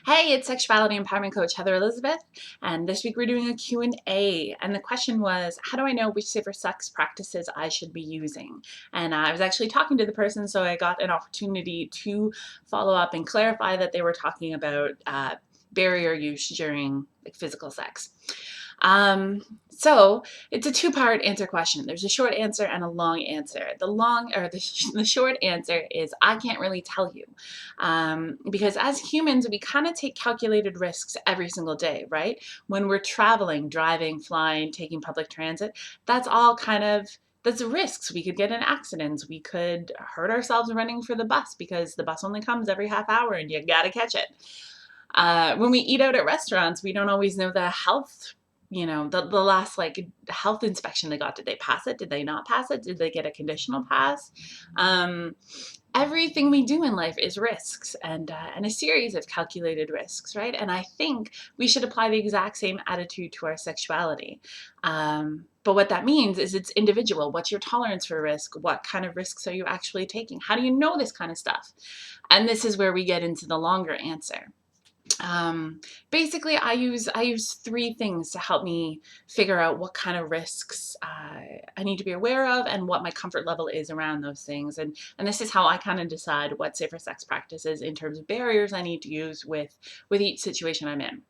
Hey, it's Sexuality Empowerment Coach Heather Elizabeth, and this week we're doing a Q&A, and the question was, how do I know which safer sex practices I should be using? And I was actually talking to the person, so I got an opportunity to follow up and clarify that they were talking about barrier use during physical sex. So it's a two-part answer question. There's a short answer and a long answer. The short answer is I can't really tell you, because as humans we kind of take calculated risks every single day, right? When we're traveling, driving, flying, taking public transit, that's all that's risks. We could get in accidents. We could hurt ourselves running for the bus because the bus only comes every half hour and you gotta catch it. When we eat out at restaurants, we don't always know the health, the last health inspection they got. Did they pass it? Did they not pass it? Did they get a conditional pass? Um, Everything we do in life is risks and a series of calculated risks, right? And I think we should apply the exact same attitude to our sexuality. But what that means is it's individual. What's your tolerance for risk? What kind of risks are you actually taking? How do you know this kind of stuff? And this is where we get into the longer answer. Basically, I use three things to help me figure out what kind of risks I need to be aware of and what my comfort level is around those things. And this is how I kind of decide what safer sex practices in terms of barriers I need to use with each situation I'm in.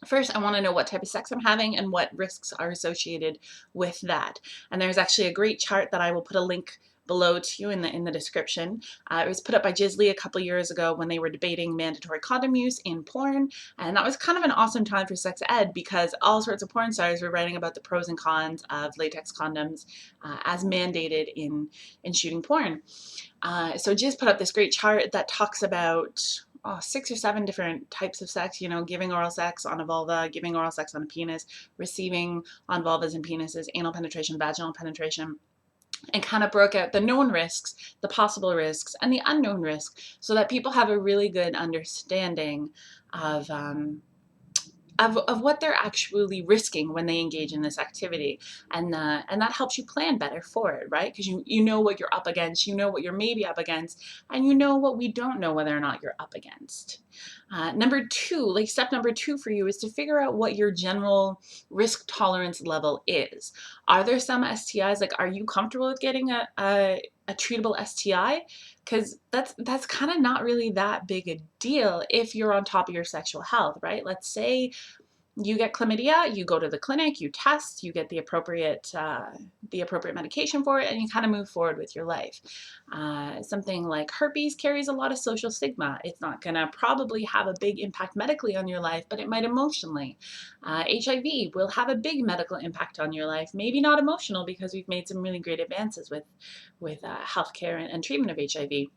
First, I want to know what type of sex I'm having and what risks are associated with that. And there's actually a great chart that I will put a link below to you in the description. It was put up by Jisley a couple years ago when they were debating mandatory condom use in porn, and that was kind of an awesome time for sex ed because all sorts of porn stars were writing about the pros and cons of latex condoms as mandated in shooting porn. So Jiz put up this great chart that talks about 6 or 7 different types of sex, giving oral sex on a vulva, giving oral sex on a penis, receiving on vulvas and penises, anal penetration, vaginal penetration, and kind of broke out the known risks, the possible risks, and the unknown risks so that people have a really good understanding of, of what they're actually risking when they engage in this activity, and that helps you plan better for it, right? Because you know what you're up against, you know what you're maybe up against, and you know what we don't know whether or not you're up against. Number two, step number two for you is to figure out what your general risk tolerance level is. Are there some STIs, are you comfortable with getting a treatable STI? Because that's kind of not really that big a deal if you're on top of your sexual health, right? Let's say you get chlamydia, you go to the clinic, you test, you get the appropriate medication for it, and you kind of move forward with your life. Something like herpes carries a lot of social stigma. It's not going to probably have a big impact medically on your life, but it might emotionally. HIV will have a big medical impact on your life, maybe not emotional because we've made some really great advances with healthcare and treatment of HIV.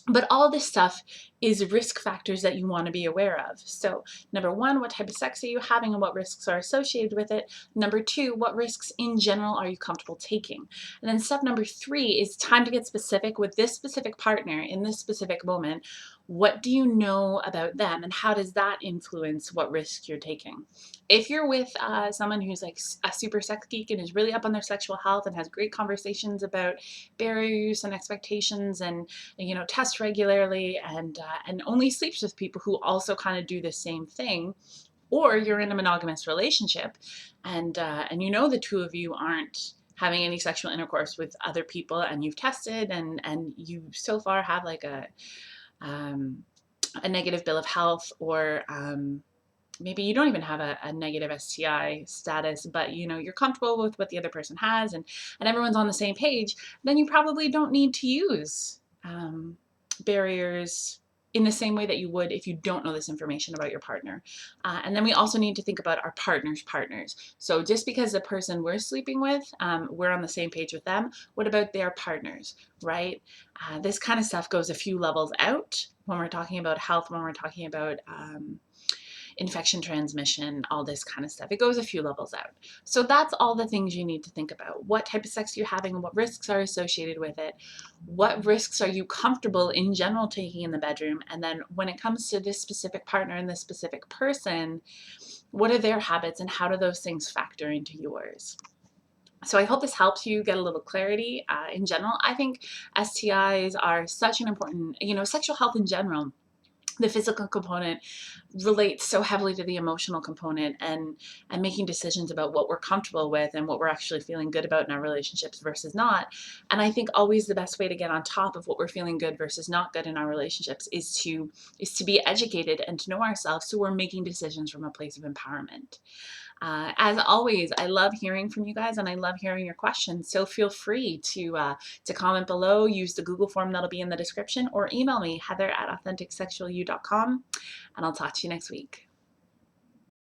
But all this stuff is risk factors that you want to be aware of. So number one, what type of sex are you having and what risks are associated with it? Number two, what risks in general are you comfortable taking? And then step number three is time to get specific with this specific partner in this specific moment. What do you know about them and how does that influence what risk you're taking? If you're with someone who's like a super sex geek and is really up on their sexual health and has great conversations about barriers and expectations and tests regularly and only sleeps with people who also kind of do the same thing, or you're in a monogamous relationship and the two of you aren't having any sexual intercourse with other people and you've tested and you so far have um, a negative bill of health, or maybe you don't even have a negative STI status, but you're comfortable with what the other person has and everyone's on the same page, then you probably don't need to use barriers in the same way that you would if you don't know this information about your partner. And then we also need to think about our partners. So just because the person we're sleeping with, we're on the same page with them, what about their partners, right? This kind of stuff goes a few levels out when we're talking about health, when we're talking about infection transmission, all this kind of stuff. It goes a few levels out. So that's all the things you need to think about. What type of sex you're having, what risks are associated with it, what risks are you comfortable in general taking in the bedroom, and then when it comes to this specific partner and this specific person, what are their habits and how do those things factor into yours? So I hope this helps you get a little clarity. In general, I think STIs are such an important, sexual health in general the physical component relates so heavily to the emotional component, and making decisions about what we're comfortable with and what we're actually feeling good about in our relationships versus not. And I think always the best way to get on top of what we're feeling good versus not good in our relationships is to be educated and to know ourselves, so we're making decisions from a place of empowerment. As always, I love hearing from you guys, and I love hearing your questions. So feel free to comment below, use the Google form that'll be in the description, or email me, heather@AuthenticSexualYou.com, and I'll talk to you next week.